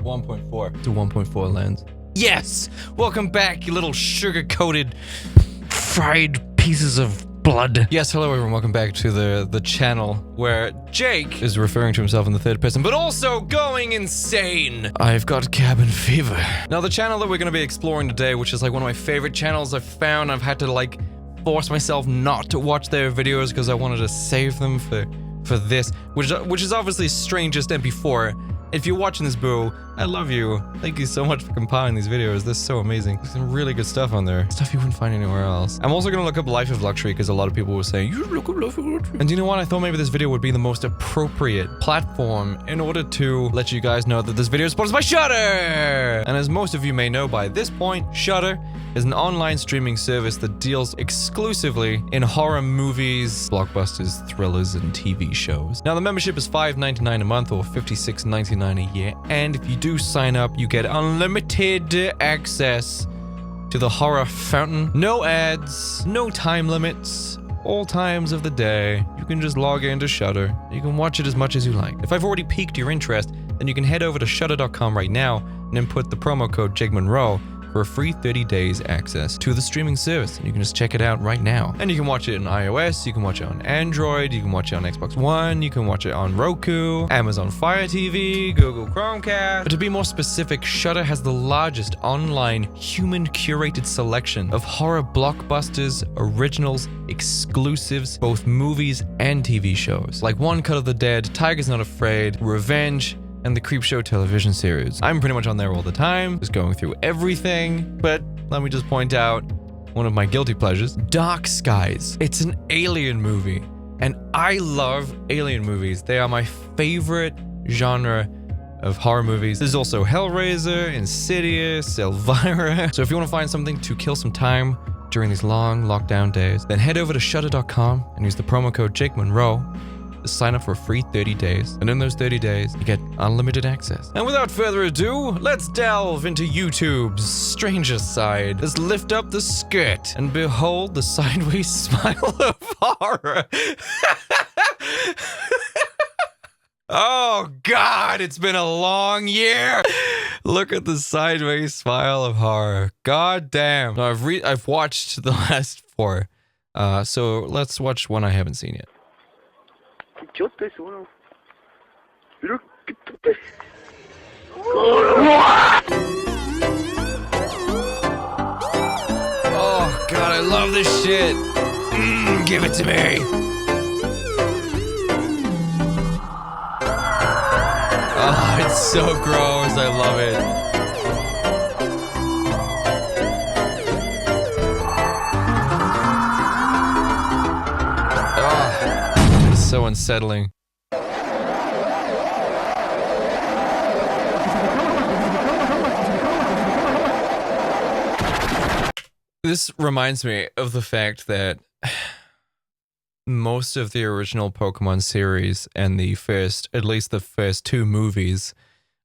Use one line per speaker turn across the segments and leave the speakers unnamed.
1.4 to 1.4 lens. Yes! Welcome back, you little sugar-coated, fried pieces of blood. Yes, hello everyone, welcome back to the channel where Jake is referring to himself in the third person, but also going insane. I've got cabin fever. Now, the channel that we're going to be exploring today, which is like one of my favorite channels I've found, I've had to like force myself not to watch their videos because I wanted to save them for this, which is obviously Strangest MP4. If you're watching this, boo, I love you. Thank you so much for compiling these videos. They're so amazing. There's some really good stuff on there. Stuff you wouldn't find anywhere else. I'm also gonna look up Life of Luxury because a lot of people were saying, you should look up Life of Luxury. And you know what? I thought maybe this video would be the most appropriate platform in order to let you guys know that this video is sponsored by Shudder! And as most of you may know by this point, Shudder is an online streaming service that deals exclusively in horror movies, blockbusters, thrillers, and TV shows. Now, the membership is $5.99 a month or $56.99 a year, and if you do sign up, you get unlimited access to the horror fountain. No ads, no time limits, all times of the day. You can just log into Shudder. You can watch it as much as you like. If I've already piqued your interest, then you can head over to shudder.com right now and input the promo code JakeMunro for a free 30 days access to the streaming service. And you can just check it out right now. And you can watch it on iOS, you can watch it on Android, you can watch it on Xbox One, you can watch it on Roku, Amazon Fire TV, Google Chromecast. But to be more specific, Shudder has the largest online human-curated selection of horror blockbusters, originals, exclusives, both movies and TV shows. Like One Cut of the Dead, Tiger's Not Afraid, Revenge, and the Creepshow television series. I'm pretty much on there all the time, just going through everything, but let me just point out one of my guilty pleasures, Dark Skies. It's an alien movie, and I love alien movies. They are my favorite genre of horror movies. There's also Hellraiser, Insidious, Elvira. So if you want to find something to kill some time during these long lockdown days, then head over to shudder.com and use the promo code JakeMunro. Sign up for a free 30 days, and in those 30 days, you get unlimited access. And without further ado, let's delve into YouTube's strangest side. Let's lift up the skirt and behold the sideways smile of horror. Oh God, it's been a long year. Look at the sideways smile of horror. God damn. Now, I've watched the last 4, so let's watch one I haven't seen yet. Oh God, I love this shit. Give it to me. Oh, it's so gross. I love it. So unsettling. This reminds me of the fact that most of the original Pokemon series and at least the first 2 movies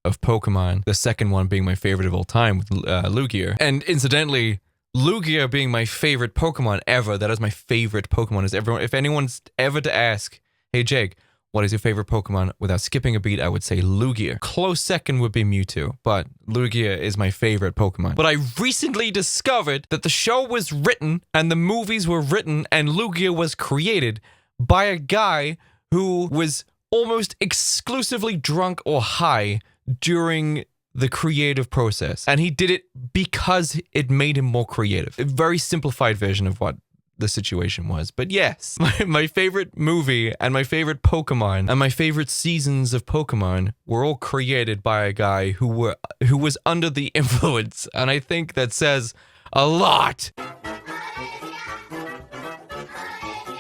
of Pokemon, the second one being my favorite of all time with Lugia, and incidentally, Lugia being my favorite Pokemon ever. That is my favorite Pokemon. If anyone's ever to ask, hey Jake, what is your favorite Pokemon? Without skipping a beat, I would say Lugia. Close second would be Mewtwo, but Lugia is my favorite Pokemon. But I recently discovered that the show was written and the movies were written and Lugia was created by a guy who was almost exclusively drunk or high during the creative process. And he did it because it made him more creative. A very simplified version of what the situation was. But yes, my favorite movie and my favorite Pokemon and my favorite seasons of Pokemon were all created by a guy who was under the influence. And I think that says a lot.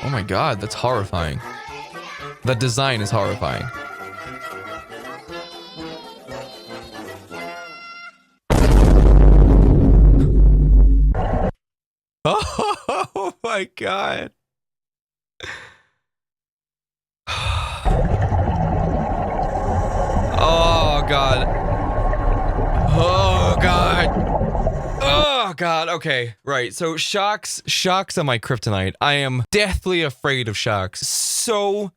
Oh my God, that's horrifying. That design is horrifying. Oh my God. Oh God. Oh God. Oh God, okay, right. So sharks are my kryptonite. I am deathly afraid of sharks. So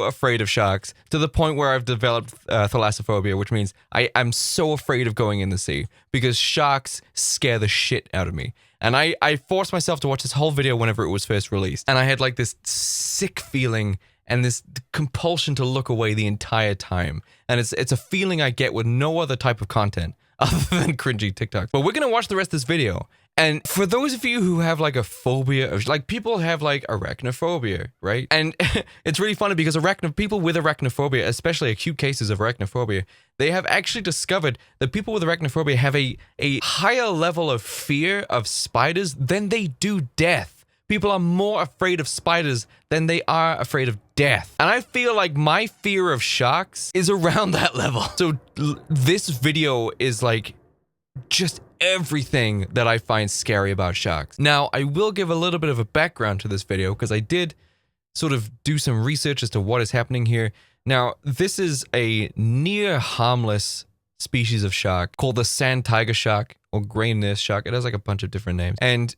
afraid of sharks to the point where I've developed thalassophobia, which means I'm so afraid of going in the sea because sharks scare the shit out of me. And I forced myself to watch this whole video whenever it was first released. And I had like this sick feeling and this compulsion to look away the entire time. And it's a feeling I get with no other type of content other than cringy TikTok. But we're gonna watch the rest of this video. And for those of you who have like a phobia of, like, people have like arachnophobia, right? And it's really funny because people with arachnophobia, especially acute cases of arachnophobia, they have actually discovered that people with arachnophobia have a higher level of fear of spiders than they do death. People are more afraid of spiders than they are afraid of death. And I feel like my fear of sharks is around that level. So this video is like just everything that I find scary about sharks. Now, I will give a little bit of a background to this video because I did sort of do some research as to what is happening here. Now, this is a near harmless species of shark called the sand tiger shark or gray nurse shark. It has like a bunch of different names. And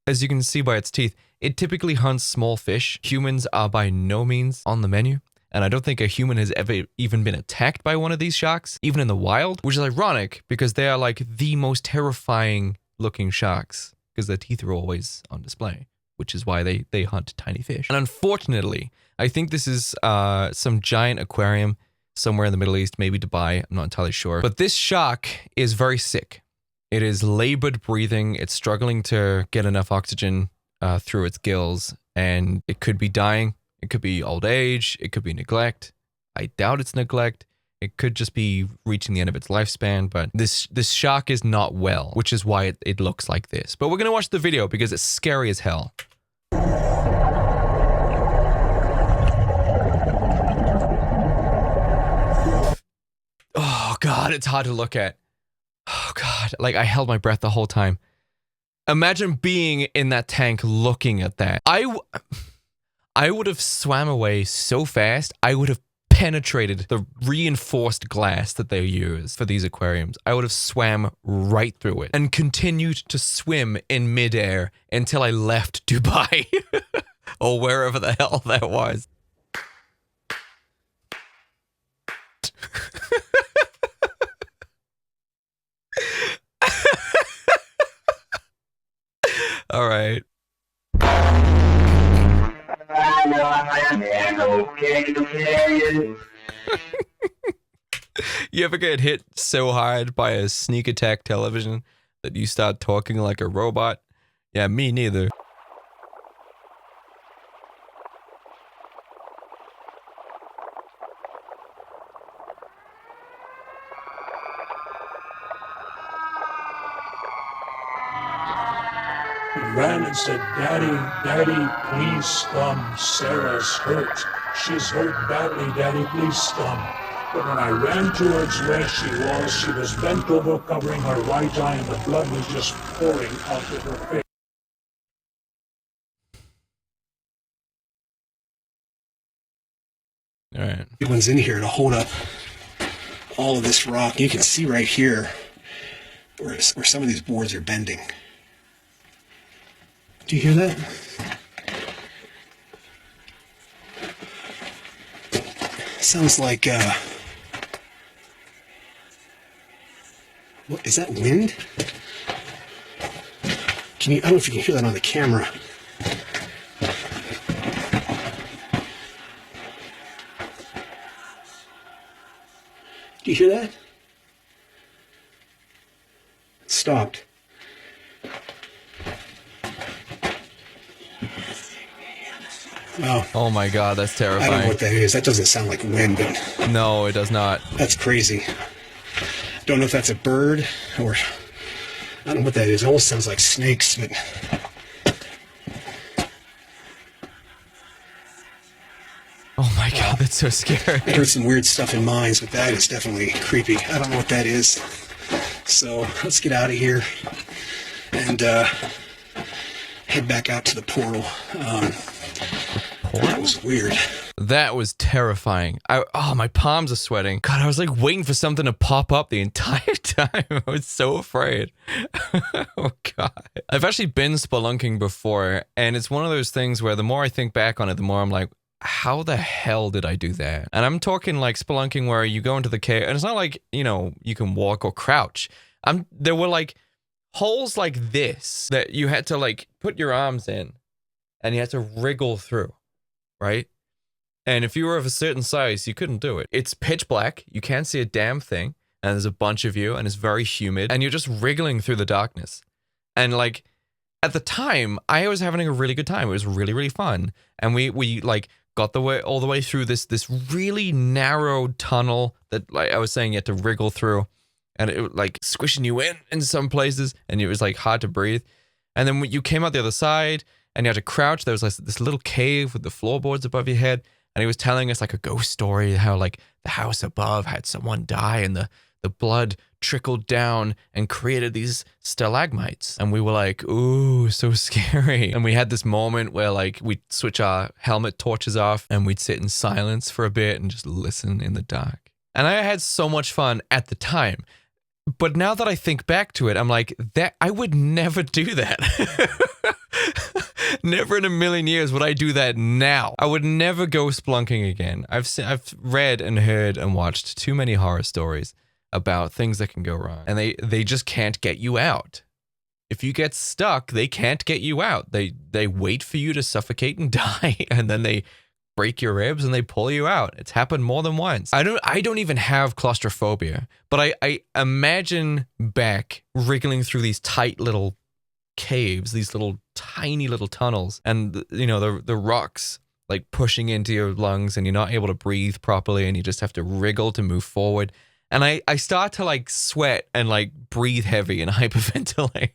as you can see by its teeth, it typically hunts small fish. Humans are by no means on the menu. And I don't think a human has ever even been attacked by one of these sharks, even in the wild, which is ironic because they are like the most terrifying looking sharks because their teeth are always on display, which is why they hunt tiny fish. And unfortunately, I think this is some giant aquarium somewhere in the Middle East, maybe Dubai, I'm not entirely sure. But this shark is very sick. It is labored breathing. It's struggling to get enough oxygen through its gills, and it could be dying. It could be old age. It could be neglect. I doubt it's neglect. It could just be reaching the end of its lifespan, but this shark is not well, which is why it looks like this. But we're going to watch the video because it's scary as hell. Oh, God, it's hard to look at. Oh, God, like I held my breath the whole time. Imagine being in that tank looking at that. I would have swam away so fast, I would have penetrated the reinforced glass that they use for these aquariums. I would have swam right through it and continued to swim in midair until I left Dubai or wherever the hell that was. All right. You ever get hit so hard by a sneak attack television that you start talking like a robot? Yeah, me neither.
Ran and said, Daddy, please come. Sarah's hurt. She's hurt badly, Daddy, please come. But when I ran towards where she was bent over, covering her right eye, and the blood was just pouring out of her face.
All right.
One's in here to hold up all of this rock. You can see right here where some of these boards are bending. Do you hear that? Sounds like, what, is that wind? I don't know if you can hear that on the camera. Do you hear that? It stopped.
Oh my God, that's terrifying.
I don't know what that is. That doesn't sound like wind, but...
No, it does not.
That's crazy. Don't know if that's a bird or... I don't know what that is. It almost sounds like snakes, but...
Oh my God, that's so scary.
I heard some weird stuff in mines, but that is definitely creepy. I don't know what that is. So, let's get out of here and head back out to the portal. That was weird.
That was terrifying. Oh, my palms are sweating. God, I was like waiting for something to pop up the entire time. I was so afraid. Oh, God. I've actually been spelunking before, and it's one of those things where the more I think back on it, the more I'm like, how the hell did I do that? And I'm talking like spelunking where you go into the cave, and it's not like, you know, you can walk or crouch. There were like holes like this that you had to like put your arms in, and you had to wriggle through, right? And if you were of a certain size, you couldn't do it. It's pitch black, you can't see a damn thing, and there's a bunch of you, and it's very humid, and you're just wriggling through the darkness. And like, at the time, I was having a really good time. It was really, really fun. And we like got all the way through this really narrow tunnel that, like I was saying, you had to wriggle through, and it was like squishing you in some places, and it was like hard to breathe. And then when you came out the other side, and you had to crouch, there was like this little cave with the floorboards above your head. And he was telling us like a ghost story, how like the house above had someone die and the blood trickled down and created these stalagmites. And we were like, ooh, so scary. And we had this moment where like we'd switch our helmet torches off and we'd sit in silence for a bit and just listen in the dark. And I had so much fun at the time. But now that I think back to it, I'm like, that I would never do that. Never in a million years would I do that now. I would never go splunking again. I've read and heard and watched too many horror stories about things that can go wrong, and they just can't get you out. If you get stuck, they can't get you out. They wait for you to suffocate and die, and then they break your ribs and they pull you out. It's happened more than once. I don't even have claustrophobia, but I imagine back wriggling through these tight little caves, these little tiny little tunnels, and you know the rocks like pushing into your lungs, and you're not able to breathe properly, and you just have to wriggle to move forward. And I start to like sweat and like breathe heavy and hyperventilate.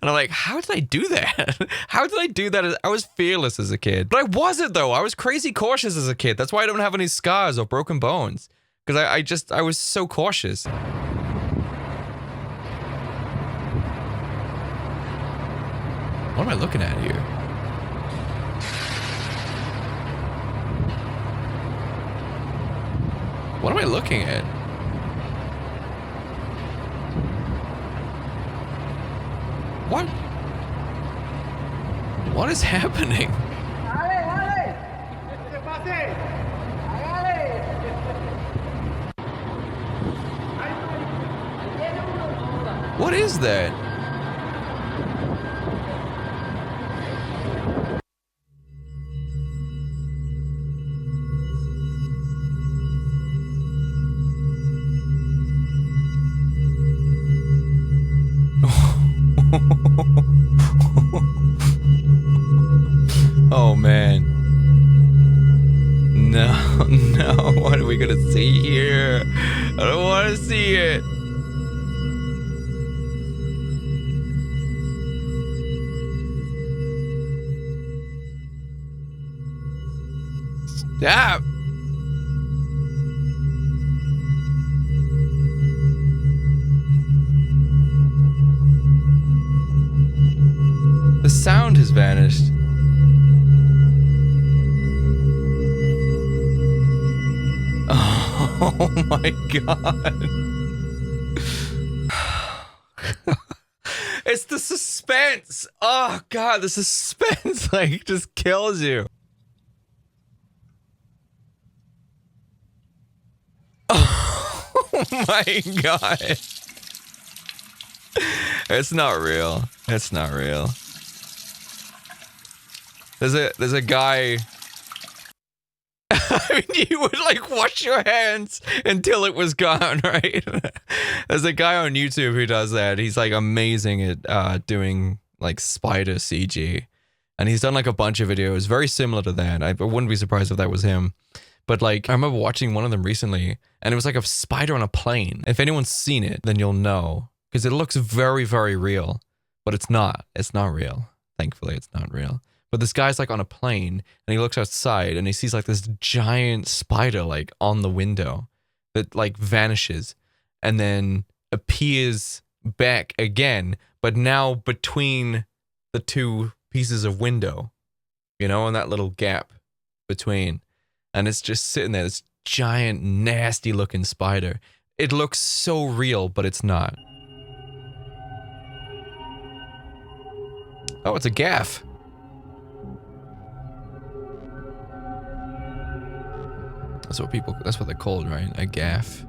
And I'm like, how did I do that? How did I do that? I was fearless as a kid. But I wasn't though. I was crazy cautious as a kid. That's why I don't have any scars or broken bones. Because I was so cautious. What am I looking at here? What am I looking at? What? What is happening? What is that? Oh man. No, what are we gonna see here? I don't wanna see it. Stop. The sound has vanished. Oh my god. It's the suspense. Oh god, the suspense like just kills you. Oh my god. It's not real. It's not real. There's a guy. I mean, you would like wash your hands until it was gone, right? There's a guy on YouTube who does that. He's like amazing at doing like spider CG, and he's done like a bunch of videos very similar to that. I wouldn't be surprised if that was him. But like, I remember watching one of them recently, and it was like a spider on a plane. If anyone's seen it, then you'll know, because it looks very, very real, but it's not. It's not real. Thankfully, it's not real. But this guy's like on a plane, and he looks outside, and he sees like this giant spider like on the window that like vanishes and then appears back again, but now between the two pieces of window, you know, in that little gap between. And it's just sitting there, this giant, nasty looking spider. It looks so real, but it's not. Oh, it's a gaff. That's what they're called, right? A gaff.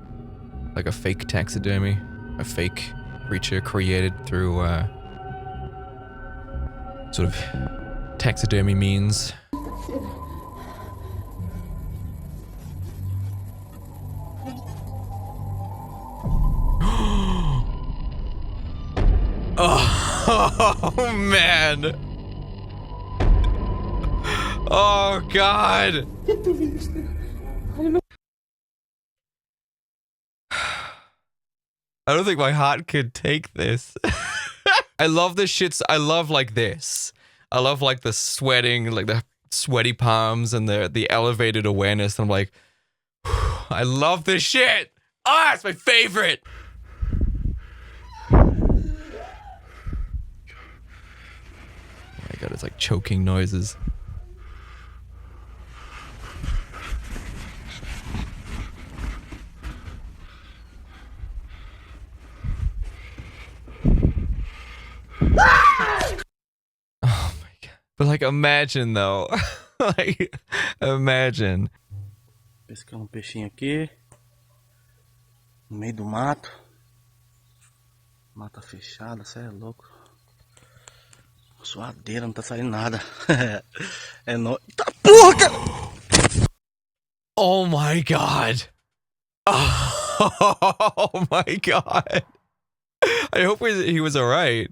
Like a fake taxidermy. A fake creature created through, sort of taxidermy means. Oh, man. Oh, God. I don't think my heart could take this. I love this shit. I love like this. I love like the sweating, like the sweaty palms and the elevated awareness. And I'm like, I love this shit. Ah, it's my favorite. Oh my God, it's like choking noises. Oh my God. But like, imagine though. Like, imagine.
Pescando um peixinho aqui. No meio do mato. Mata fechada, cê é louco. Suadeira, não tá saindo nada. É nóis. Tá porra, cara!
Oh my God. Oh my God. I hope he was alright.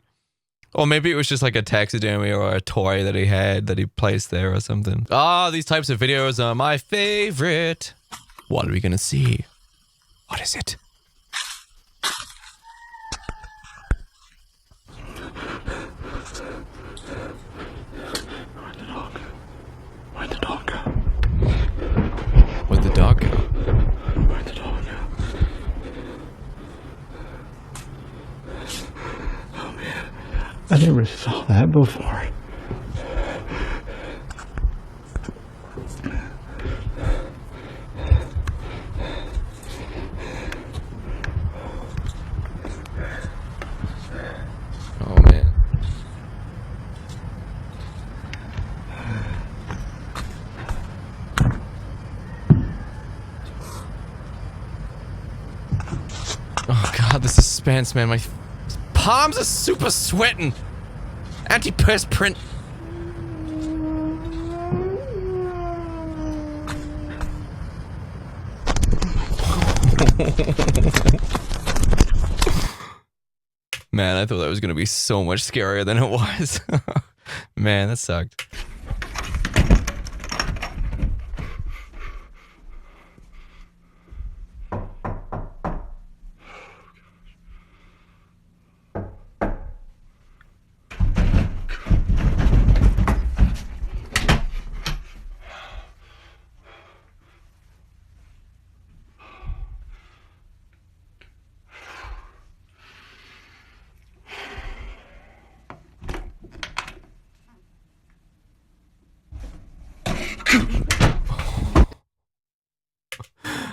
Or maybe it was just like a taxidermy or a toy that he had that he placed there or something. Ah, these types of videos are my favorite. What are we gonna see? What is it?
Where'd the dog go?
Where'd the dog go?
Where'd the dog go? Oh man, I never saw that before.
Oh man. Oh God, the suspense, man. My palms are super sweating. Antiperspirant. Man, I thought that was gonna be so much scarier than it was. Man, that sucked.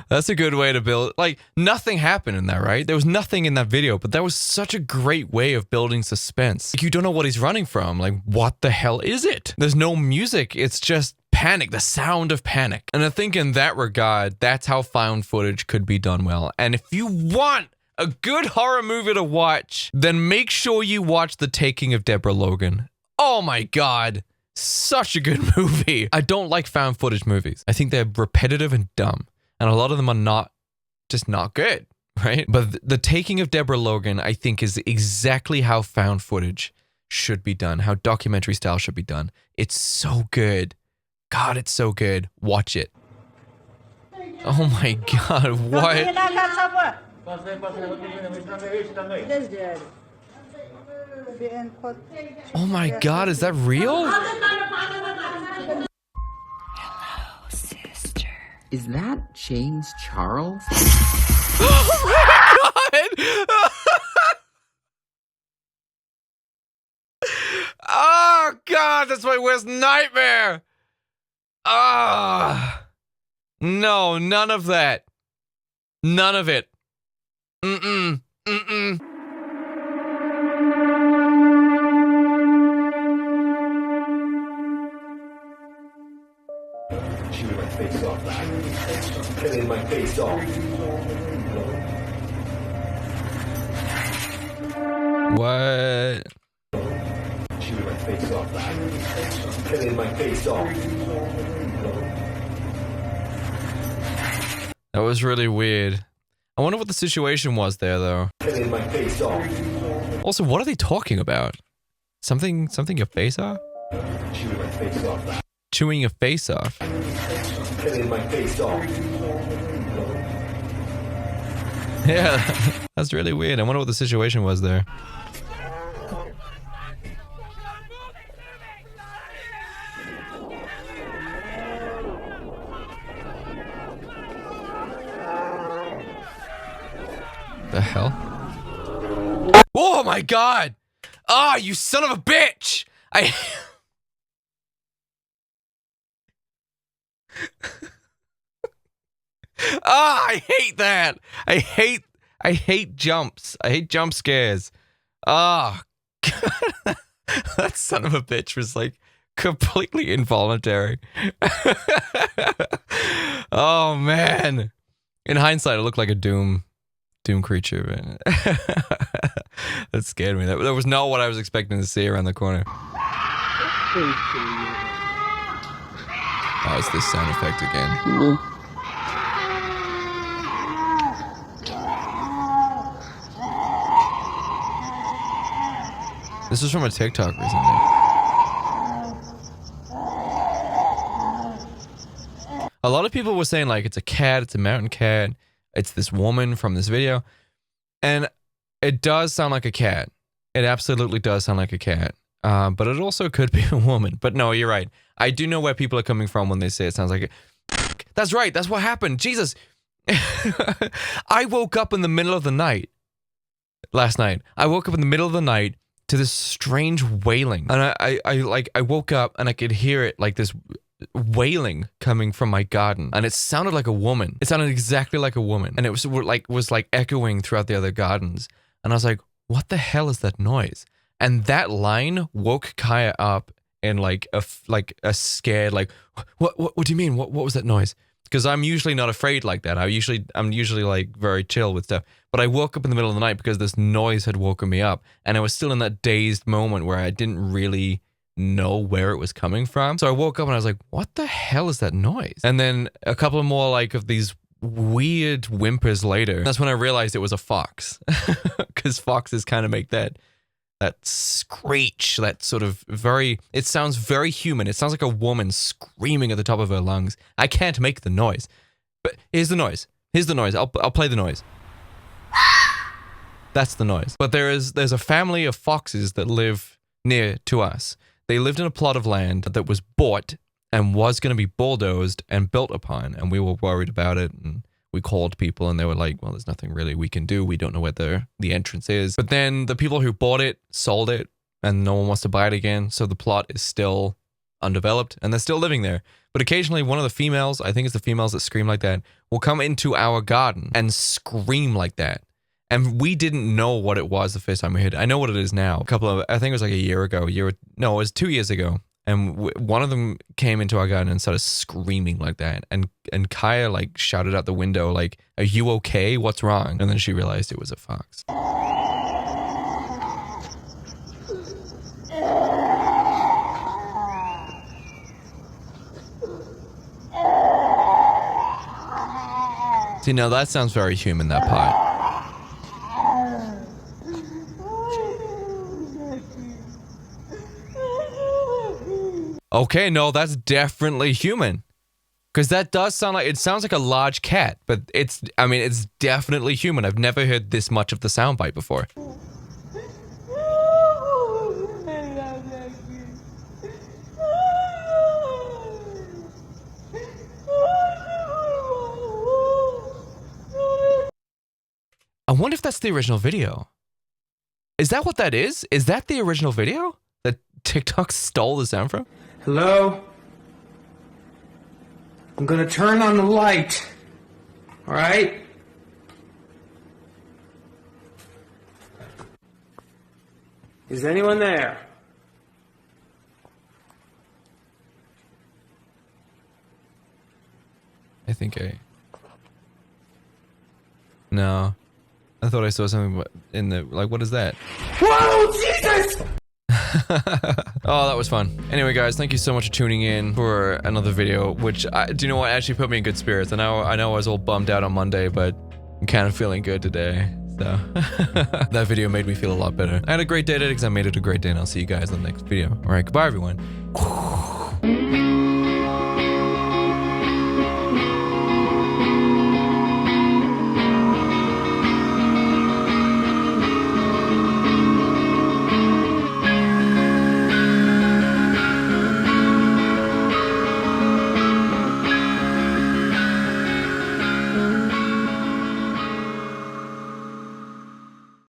That's a good way to build. Like, nothing happened in that, right? There was nothing in that video, but that was such a great way of building suspense. Like, you don't know what he's running from. Like, what the hell is it? There's no music. It's just panic, the sound of panic. And I think in that regard, that's how found footage could be done well. And if you want a good horror movie to watch, then make sure you watch The Taking of Deborah Logan. Oh my God. Such a good movie. I don't like found footage movies. I think they're repetitive and dumb. And a lot of them are just not good, right? But The Taking of Deborah Logan, I think, is exactly how found footage should be done, how documentary style should be done. It's so good. God, it's so good. Watch it. Oh my God, what? Oh my God, is that real?
Is that James Charles?
Oh my God! Oh God, that's my worst nightmare! Ah! No, none of that. None of it. Mm-mm. Mm-mm.
Chewing my face off. Killing my face off.
What?
Chewing my face off. Killing my face off.
That was really weird. I wonder what the situation was there, though.
Killing my face off.
Also, what are they talking about? Something your face off?
Chewing my face off.
Chewing your face off.
Killing my face off.
Yeah, that's really weird. I wonder what the situation was there. The hell? Oh my god! Ah, you son of a bitch! I hate that! I hate jumps. I hate jump scares. Ah, God. That son of a bitch was like completely involuntary. Oh man. In hindsight, it looked like a Doom creature, but that scared me. That was not what I was expecting to see around the corner. Oh, it's this sound effect again. This was from a TikTok recently. A lot of people were saying like it's a cat, it's a mountain cat, it's this woman from this video, and it does sound like a cat. It absolutely does sound like a cat, but it also could be a woman. But no, you're right. I do know where people are coming from when they say it sounds like it. That's right. That's what happened. Jesus. I woke up in the middle of the night last night. I woke up in the middle of the night to this strange wailing, and I woke up and I could hear it, like this wailing coming from my garden, and it sounded like a woman. It sounded exactly like a woman, and it was like echoing throughout the other gardens. And I was like, "What the hell is that noise?" And that line woke Kaya up in like a scared, like, what do you mean? What was that noise? Because I'm usually not afraid like that. I'm usually like very chill with stuff. But I woke up in the middle of the night because this noise had woken me up, and I was still in that dazed moment where I didn't really know where it was coming from. So I woke up and I was like, what the hell is that noise? And then a couple more like of these weird whimpers later, that's when I realized it was a fox. Because foxes kind of make that screech, that sort of it sounds very human. It sounds like a woman screaming at the top of her lungs. I can't make the noise. But here's the noise. I'll play the noise. That's the noise. But there's a family of foxes that live near to us. They lived in a plot of land that was bought and was going to be bulldozed and built upon, and we were worried about it, and we called people, and they were like, well, there's nothing really we can do. We don't know where the entrance is. But then the people who bought it sold it, and no one wants to buy it again, so the plot is still undeveloped, and they're still living there. But occasionally one of the females, I think it's the females that scream like that, will come into our garden and scream like that. And we didn't know what it was the first time we heard it. I know what it is now. I think it was like a year ago. It was 2 years ago. And one of them came into our garden and started screaming like that. And Kaya like shouted out the window like, "Are you okay? What's wrong?" And then she realized it was a fox. See, now that sounds very human, that part. Okay, no, that's definitely human. Because that does sound like, it sounds like a large cat, but it's definitely human. I've never heard this much of the soundbite before. I wonder if that's the original video. Is that what that is? Is that the original video that TikTok stole the sound from?
Hello? I'm gonna turn on the light. Alright? Is anyone there?
I think No. I thought I saw something in the... Like, what is that?
Whoa, Jesus!
Oh, that was fun. Anyway, guys, thank you so much for tuning in for another video, which, do you know what, actually put me in good spirits. I know I was all bummed out on Monday, but I'm kind of feeling good today, so. That video made me feel a lot better. I had a great day today because I made it a great day, and I'll see you guys in the next video. Alright, goodbye, everyone.